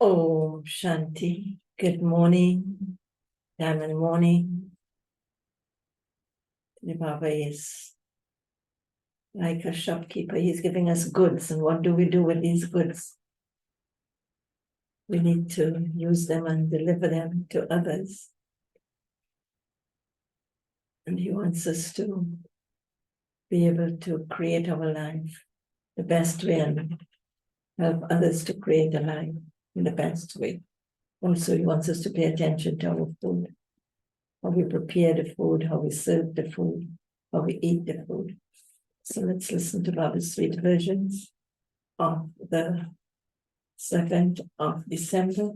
Om Shanti. Good morning. Diamond morning. The Baba is like a shopkeeper. He's giving us goods. And what do we do with these goods? We need to use them and deliver them to others. And he wants us to be able to create our life the best way and help others to create a life in the best way. Also, he wants us to pay attention to our food, how we prepare the food, how we serve the food, how we eat the food. So let's listen to Baba's sweet versions of the 2nd of December,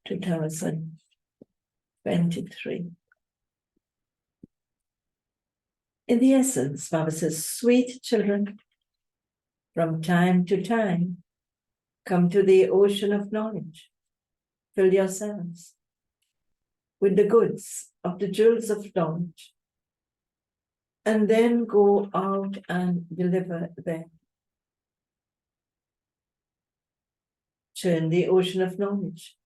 2023. In the essence, Baba says, sweet children, from time to time, come to the ocean of knowledge. Fill yourselves with the goods of the jewels of knowledge, and then go out and deliver them. Churn the ocean of knowledge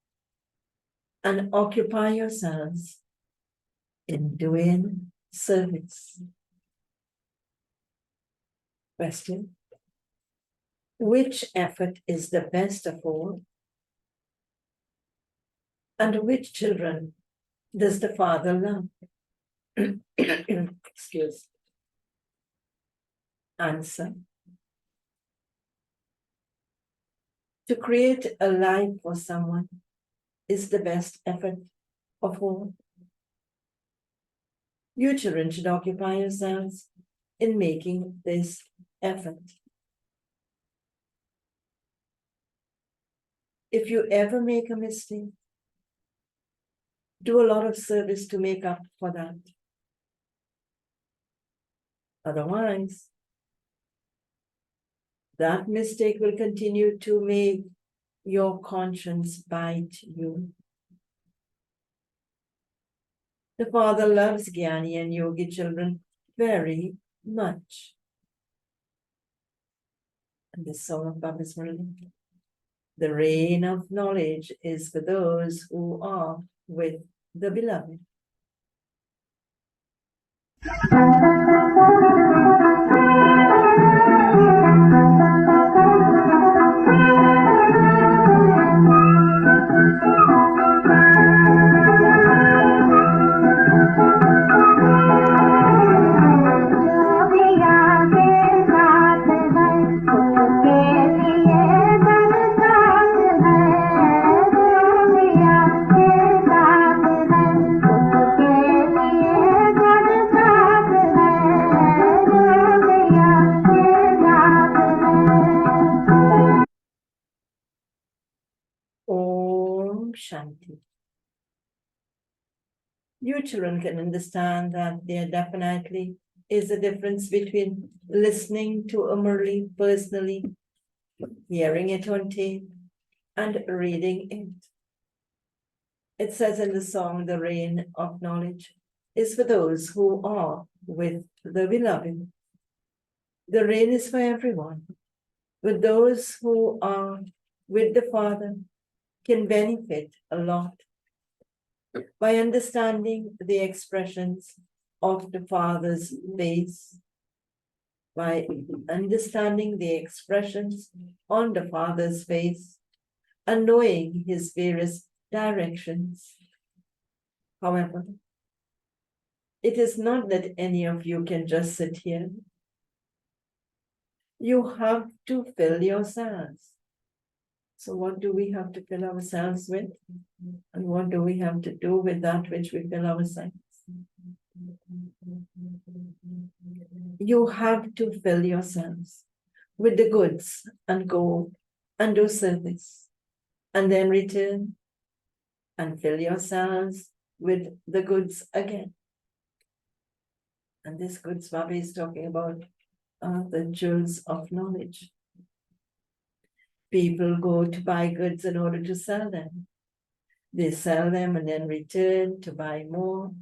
and occupy yourselves in doing service. Question: which effort is the best of all? And which children does the Father love? Excuse. Answer: to create a life for someone is the best effort of all. You children should occupy yourselves in making this effort. If you ever make a mistake, do a lot of service to make up for that. Otherwise, that mistake will continue to make your conscience bite you. The Father loves Jnani and Yogi children very much. And the song of Baba's Murli. The rain of knowledge is for those who are with the beloved. Om Shanti. You children can understand that there definitely is a difference between listening to a Murli personally, hearing it on tape, and reading it. It says in the song, the rain of knowledge is for those who are with the beloved. The rain is for everyone, but those who are with the Father can benefit a lot by understanding the expressions of the Father's face, by understanding the expressions on the Father's face, and knowing his various directions. However, it is not that any of you can just sit here. You have to fill yourselves. So what do we have to fill ourselves with? And what do we have to do with that which we fill ourselves? You have to fill yourselves with the goods and go and do service, and then return and fill yourselves with the goods again. And this goods Baba is talking about are the jewels of knowledge. People go to buy goods in order to sell them. They sell them and then return to buy more.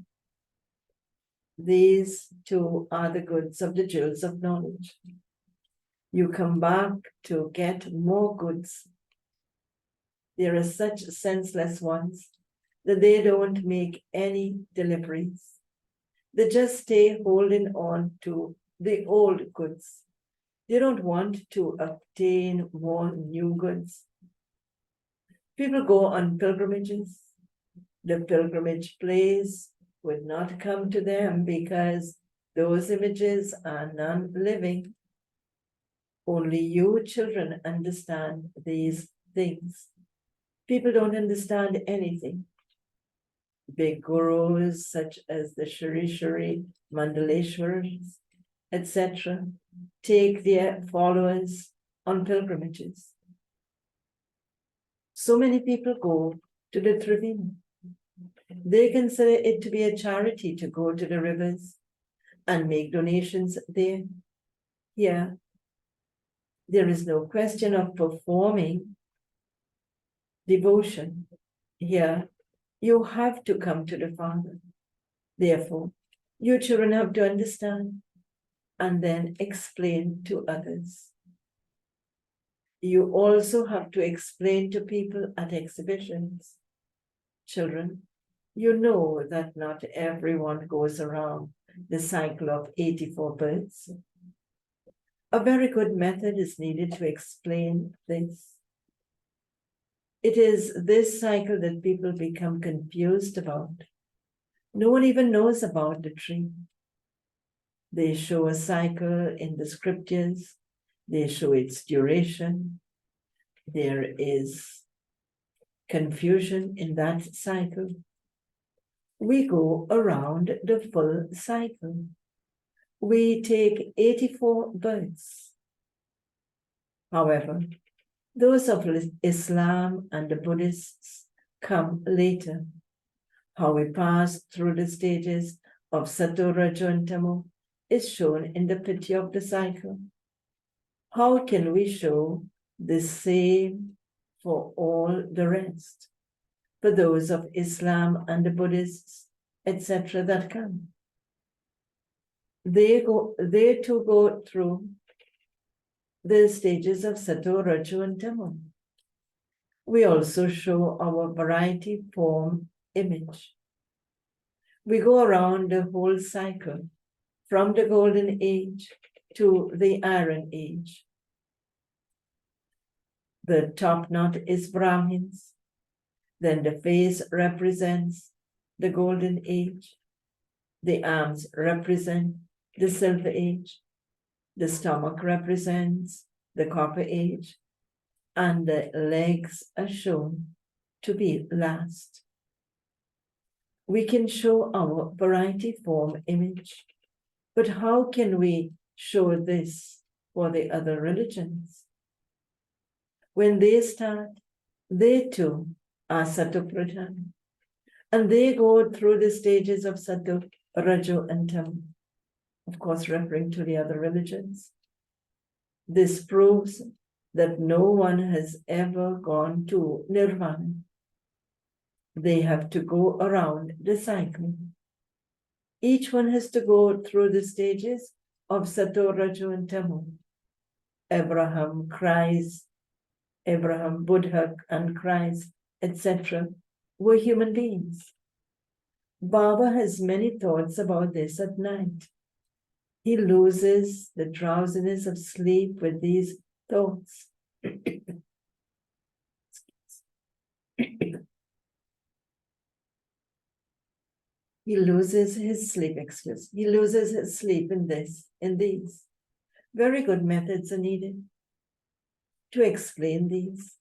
These two are the goods of the jewels of knowledge. You come back to get more goods There are such senseless ones that they don't make any deliveries. They just stay holding on to the old goods. They don't want to obtain more new goods. People go on pilgrimages. The pilgrimage place would not come to them because those images are non-living. Only you children understand these things. People don't understand anything. Big gurus such as the Shri Mandaleshwaras, etc., take their followers on pilgrimages. So many people go to the Triveni. They consider it to be a charity to go to the rivers and make donations there. Here, there is no question of performing devotion. Here, you have to come to the Father. Therefore, you children have to understand and then explain to others. You also have to explain to people at exhibitions. Children, you know that not everyone goes around the cycle of 84 births. A very good method is needed to explain this. It is this cycle that people become confused about. No one even knows about the tree. They show a cycle in the scriptures. They show its duration. There is confusion in that cycle. We go around the full cycle. We take 84 births. However, those of Islam and the Buddhists come later. How we pass through the stages of Sato, Rajo, and Tamo is shown in the pity of the cycle. How can we show the same for all the rest? For those of Islam and the Buddhists, etc., that come. They too go through the stages of Sato, Rajo, and Tamo. We also show our variety form image. We go around the whole cycle from the golden age to the iron age. The top knot is Brahmins. Then the face represents the golden age. The arms represent the silver age. The stomach represents the copper age. And the legs are shown to be last. We can show our variety form image, but how can we show this for the other religions? When they start, they too are Sato Pradhan, and they go through the stages of Sato, Rajo, and Tamo, of course referring to the other religions. This proves that no one has ever gone to Nirvana. They have to go around the cycle. Each one has to go through the stages of Sato, Rajo, and Tamo. Abraham cries, Abraham, Buddha, and cries, etc., were human beings. Baba has many thoughts about this at night. He loses the drowsiness of sleep with these thoughts. He loses his sleep, He loses his sleep in these. Very good methods are needed to explain these.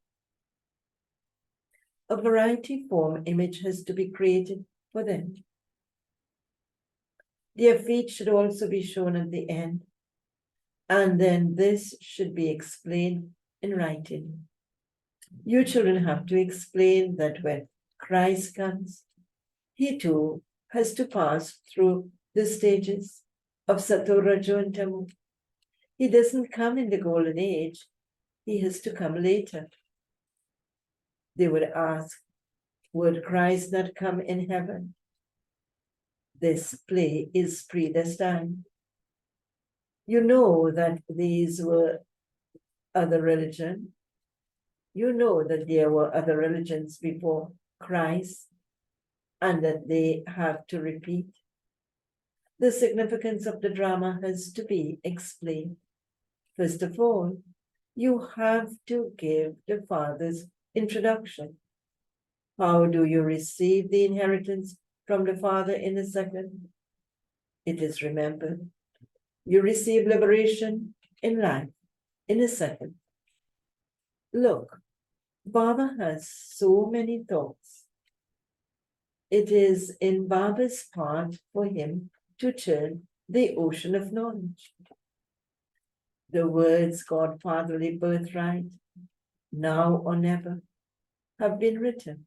A variety form image has to be created for them. Their feet should also be shown at the end, and then this should be explained in writing. You children have to explain that when Christ comes, he too has to pass through the stages of Sato, Rajo, and Tamo. He doesn't come in the golden age. He has to come later. They would ask, would Christ not come in heaven? This play is predestined. You know that these were other religion. You know that there were other religions before Christ and that they have to repeat. The significance of the drama has to be explained. First of all, you have to give the Father's introduction. How do you receive the inheritance from the Father in a second? It is remembered. You receive liberation in life in a second. Look, Baba has so many thoughts. It is in Baba's part for him to turn the ocean of knowledge. The words Godfatherly birthright, now or never, have been written.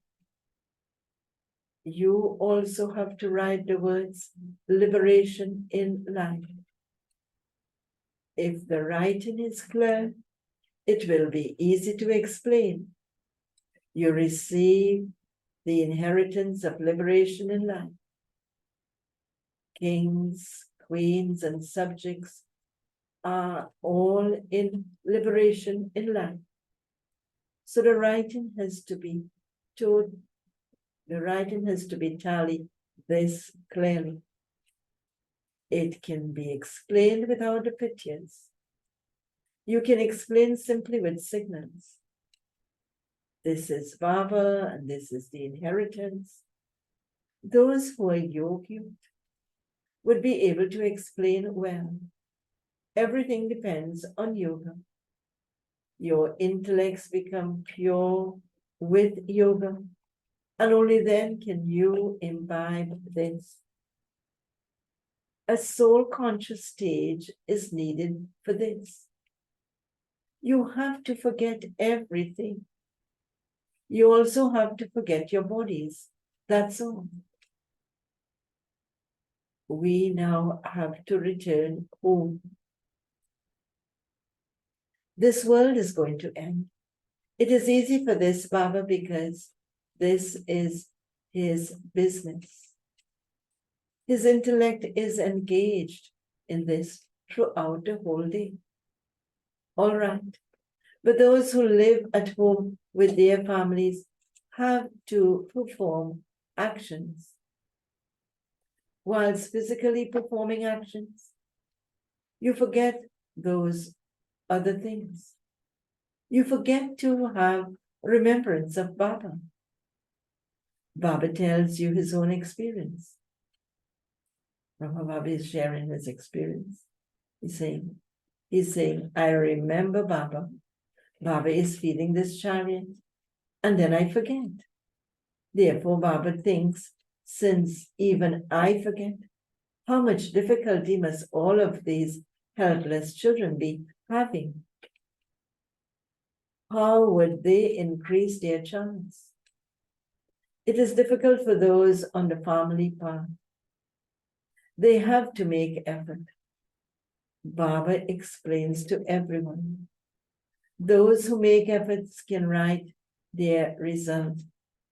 You also have to write the words liberation in life. If the writing is clear, it will be easy to explain. You receive the inheritance of liberation in life. Kings, queens, and subjects are all in liberation in life. So the writing has to be told, the writing has to be tallied this clearly. It can be explained without the pictures. You can explain simply with signals. This is Baba and this is the inheritance. Those who are yogi would be able to explain well. Everything depends on yoga. Your intellects become pure with yoga, and only then can you imbibe this. A soul-conscious stage is needed for this. You have to forget everything. You also have to forget your bodies. That's all. We now have to return home. This world is going to end. It is easy for this, Baba, because this is his business. His intellect is engaged in this throughout the whole day. All right. But those who live at home with their families have to perform actions. Whilst physically performing actions, you forget those other things. You forget to have remembrance of Baba. Baba tells you his own experience. Baba is sharing his experience. He's saying, I remember Baba. Baba is feeding this chariot, and then I forget. Therefore, Baba thinks, since even I forget, how much difficulty must all of these helpless children be having? How would they increase their chance? It is difficult for those on the family path. They have to make effort. Baba explains to everyone. Those who make efforts can write their result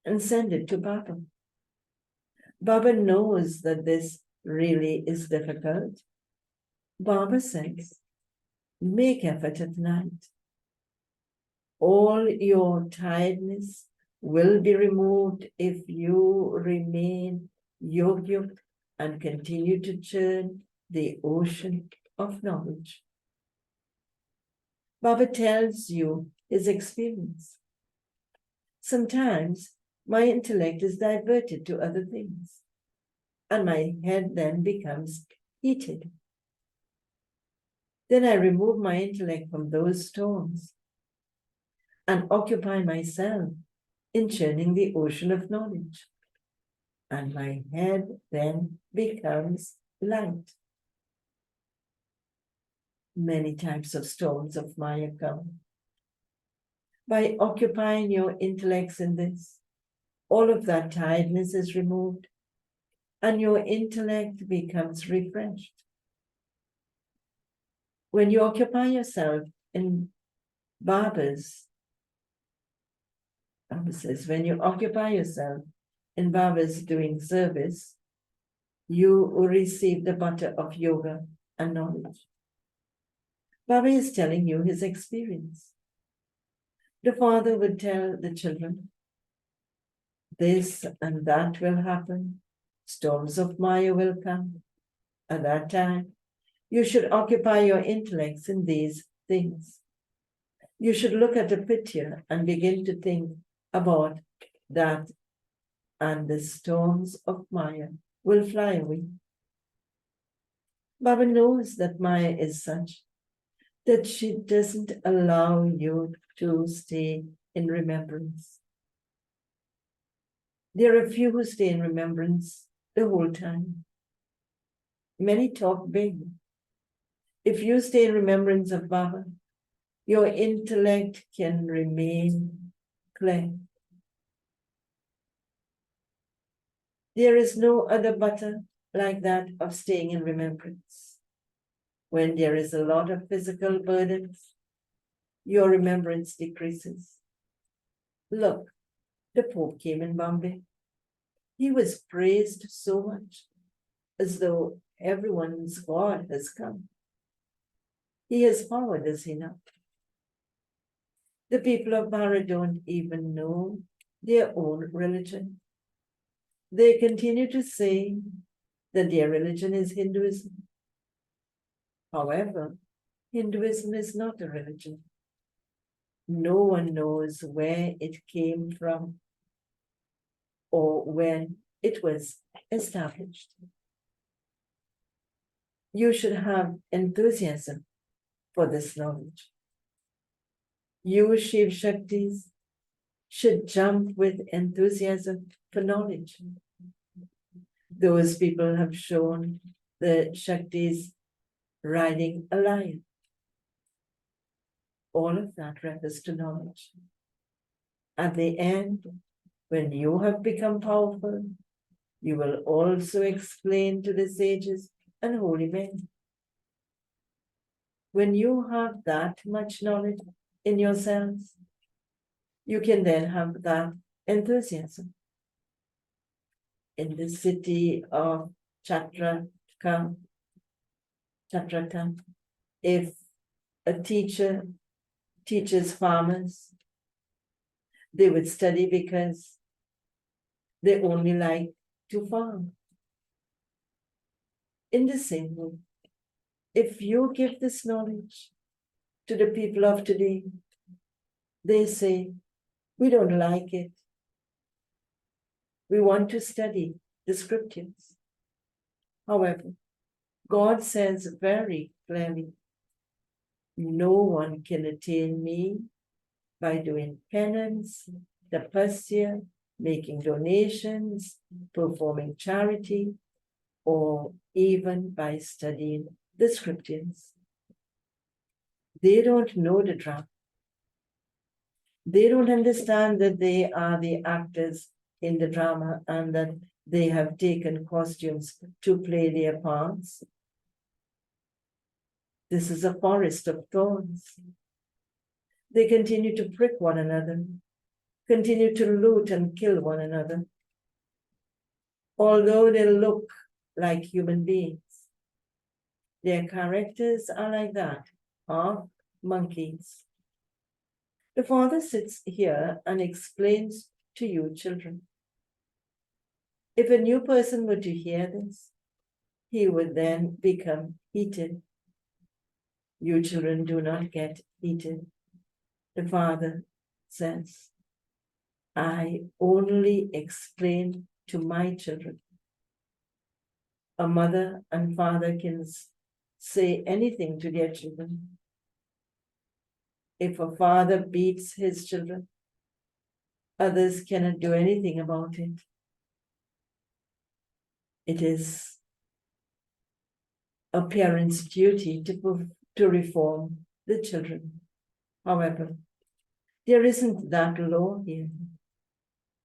and send it to Baba. Baba knows that this really is difficult. Baba says, make effort at night. All your tiredness will be removed if you remain yogyuk and continue to churn the ocean of knowledge. Baba tells you his experience. Sometimes my intellect is diverted to other things, and my head then becomes heated. Then I remove my intellect from those storms and occupy myself in churning the ocean of knowledge. And my head then becomes light. Many types of storms of Maya come. By occupying your intellects in this, all of that tiredness is removed and your intellect becomes refreshed. When you occupy yourself in Baba's, Baba says, when you occupy yourself in Baba's doing service, you will receive the butter of yoga and knowledge. Baba is telling you his experience. The father would tell the children, this and that will happen. Storms of Maya will come. At that time, you should occupy your intellects in these things. You should look at a picture and begin to think about that, and the storms of Maya will fly away. Baba knows that Maya is such that she doesn't allow you to stay in remembrance. There are few who stay in remembrance the whole time. Many talk big. If you stay in remembrance of Baba, your intellect can remain clear. There is no other butter like that of staying in remembrance. When there is a lot of physical burdens, your remembrance decreases. Look, the Pope came in Bombay. He was praised so much, as though everyone's God has come. He has power, does he not? The people of Bharat don't even know their own religion. They continue to say that their religion is Hinduism. However, Hinduism is not a religion. No one knows where it came from or when it was established. You should have enthusiasm for this knowledge. You Shiv Shaktis should jump with enthusiasm for knowledge. Those people have shown the Shaktis riding a lion. All of that refers to knowledge. At the end, when you have become powerful, you will also explain to the sages and holy men. When you have that much knowledge in yourselves, you can then have that enthusiasm. In the city of Chatraka, if a teacher teaches farmers, they would study because they only like to farm. In the same way, if you give this knowledge to the people of today, they say, we don't like it. We want to study the scriptures. However, God says very clearly, no one can attain me by doing penance, tapasya, making donations, performing charity, or even by studying the scriptures. They don't know the drama. They don't understand that they are the actors in the drama and that they have taken costumes to play their parts. This is a forest of thorns. They continue to prick one another, continue to loot and kill one another. Although they look like human beings, their characters are like that, half monkeys. The father sits here and explains to you, children. If a new person were to hear this, he would then become heated. You children do not get heated. The father says, I only explain to my children. A mother and father can say anything to their children. If a father beats his children, others cannot do anything about it. It is a parent's duty to reform the children. However, there isn't that law here.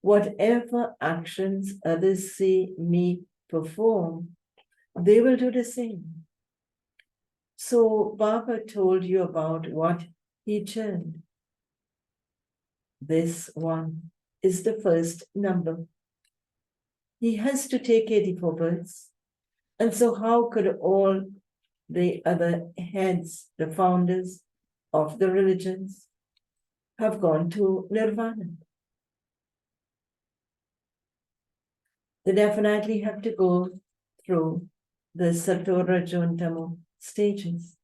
Whatever actions others see me perform, they will do the same. So Baba told you about what he churned. This one is the first number. He has to take 84 births. And so how could all the other heads, the founders of the religions, have gone to nirvana. They definitely have to go through the Sato, Rajo, and Tamo stages.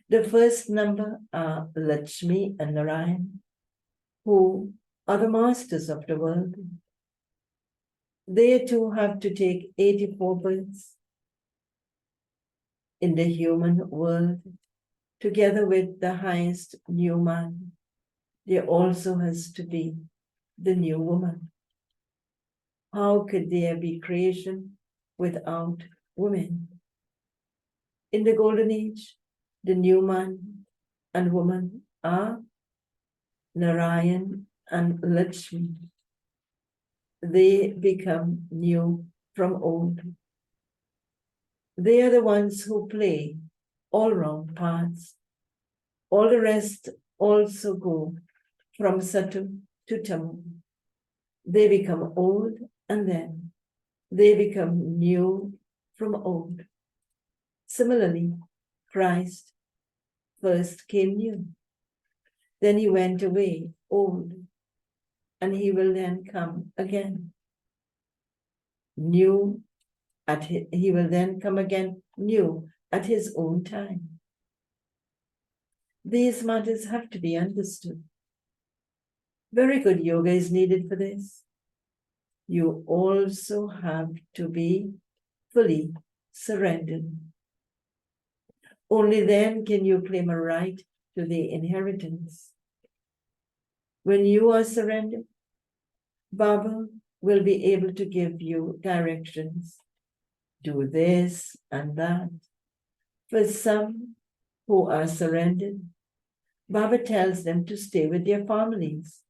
The first number are Lakshmi and Narayan, who are the masters of the world. They too have to take 84 births in the human world, together with the highest new man. There also has to be the new woman. How could there be creation without women? In the golden age, the new man and woman are Narayan and Lakshmi. They become new from old. They are the ones who play all round parts. All the rest also go from Satu to Tamu. They become old and then they become new from old. Similarly, Christ first came new. Then he went away old, and he will then come again new he will then come again new at his own time. These matters have to be understood. Very good yoga is needed for this. You also have to be fully surrendered. Only then can you claim a right to the inheritance. When you are surrendered, Baba will be able to give you directions. Do this and that. For some who are surrendered, Baba tells them to stay with their families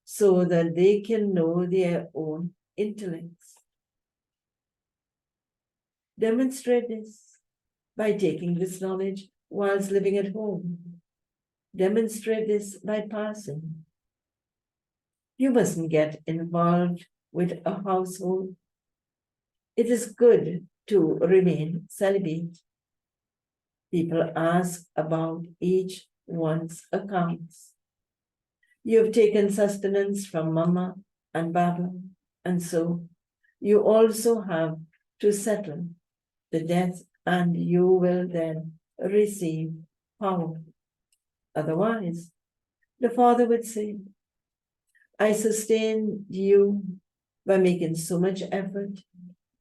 so that they can know their own intellects. Demonstrate this by taking this knowledge whilst living at home. Demonstrate this by passing. You mustn't get involved with a household. It is good to remain celibate. People ask about each one's accounts. You have taken sustenance from Mama and Baba, and so you also have to settle the debt, and you will then receive power. Otherwise, the Father would say, I sustained you by making so much effort,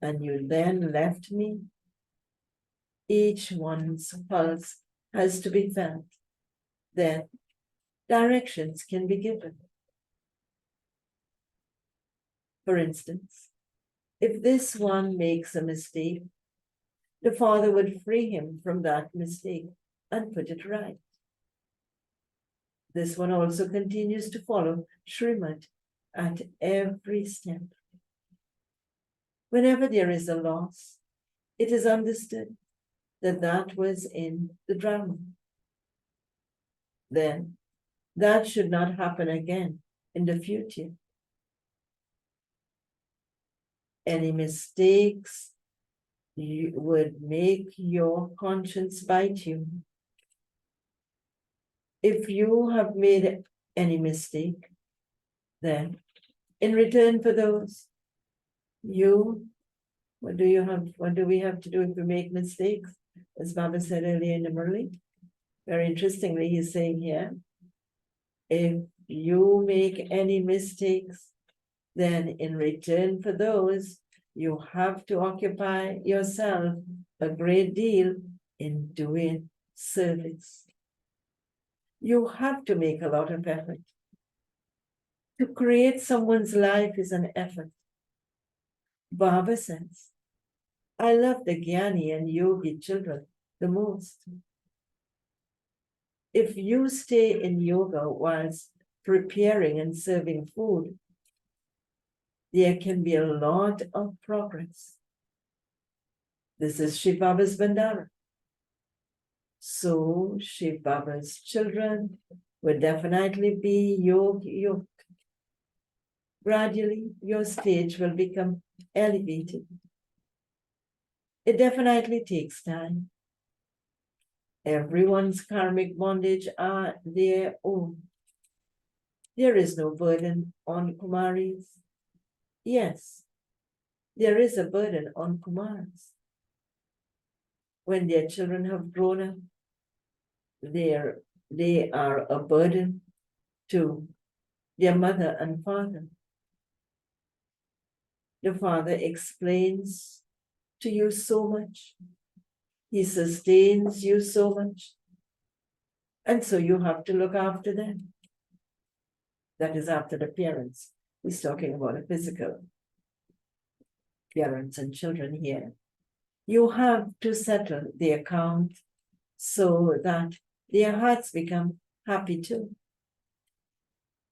and you then left me. Each one's pulse has to be felt. Then directions can be given. For instance, if this one makes a mistake, the Father would free him from that mistake and put it right. This one also continues to follow Srimad at every step. Whenever there is a loss, it is understood that that was in the drama. Then that should not happen again in the future. Any mistakes would make your conscience bite you. If you have made any mistake, then in return for those, what do we have to do if we make mistakes? As Baba said earlier in the Murli, very interestingly, he's saying here, if you make any mistakes, then in return for those, you have to occupy yourself a great deal in doing service. You have to make a lot of effort. To create someone's life is an effort. Baba says, I love the Jnani and Yogi children the most. If you stay in yoga whilst preparing and serving food, there can be a lot of progress. This is Shiv Baba's Bandara. So Shiv Baba's children will definitely be yoked. Gradually, your stage will become elevated. It definitely takes time. Everyone's karmic bondage are their own. There is no burden on Kumaris. Yes, there is a burden on Kumars. When their children have grown up, they are a burden to their mother and father. The father explains to you so much. He sustains you so much. And so you have to look after them. That is after the parents. He's talking about the physical parents and children here. You have to settle the account so that their hearts become happy too.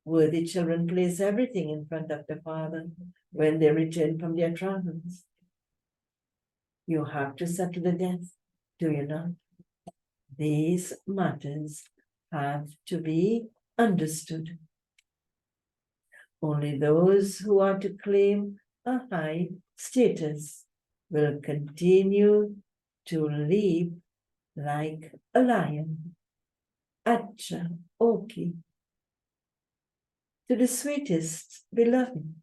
Worthy children place everything in front of the Father when they return from their travels. You have to settle the debt, do you not? These matters have to be understood. Only those who are to claim a high status will continue to live like a lion. Acha, Oki. To the sweetest beloved,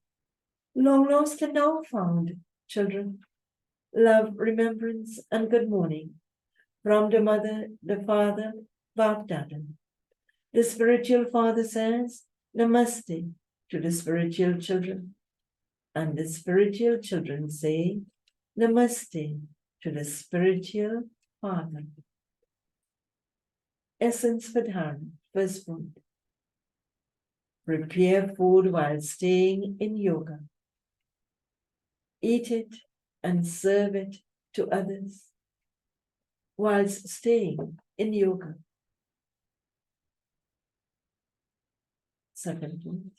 long lost and now found, children, love, remembrance, and good morning from the mother, the father, Bapdada. The spiritual father says, Namaste to the spiritual children, and the spiritual children say, Namaste to the spiritual father. Essence for Dharma, first point. Prepare food while staying in yoga. Eat it and serve it to others whilst staying in yoga. Second point.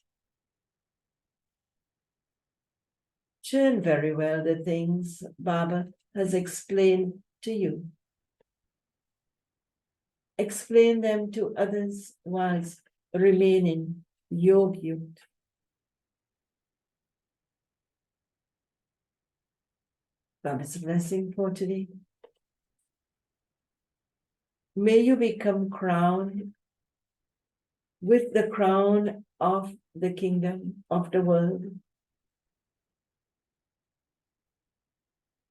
Churn very well the things Baba has explained to you. Explain them to others whilst remaining yogyut. Baba's blessing for today. May you become crowned with the crown of the kingdom of the world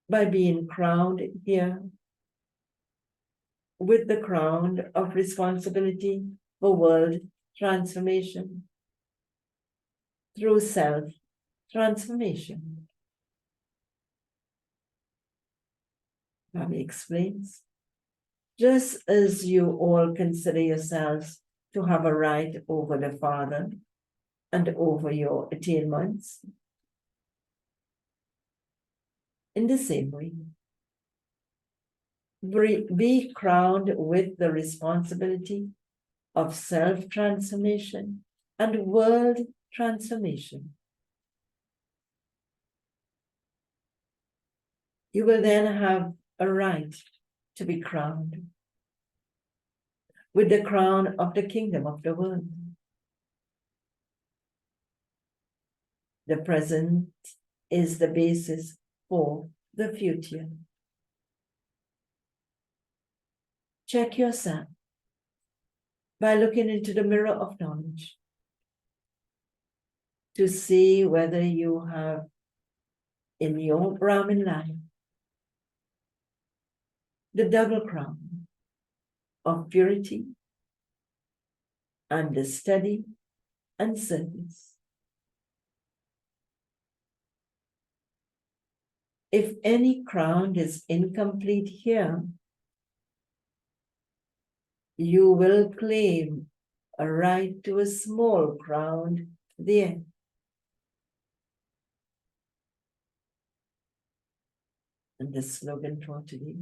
by being crowned here with the crown of responsibility for world transformation through self-transformation. Baba explains, just as you all consider yourselves to have a right over the Father and over your attainments, in the same way, be crowned with the responsibility of self-transformation and world transformation. You will then have a right to be crowned with the crown of the kingdom of the world. The present is the basis for the future. Check yourself by looking into the mirror of knowledge to see whether you have in your Brahmin life the double crown of purity and the study and service. If any crown is incomplete here, you will claim a right to a small crown there. And the slogan for today: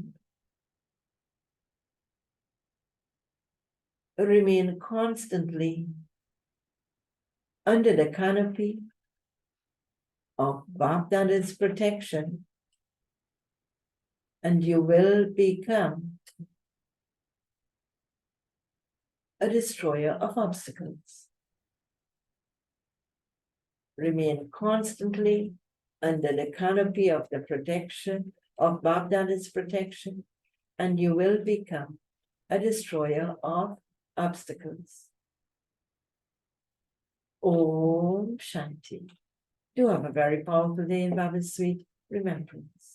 remain constantly under the canopy of Bapdada's protection, and you will become a destroyer of obstacles. Remain constantly under the canopy of the protection of Bapdada's protection, and you will become a destroyer of obstacles. Om Shanti. Do have a very powerful day in Baba's sweet remembrance.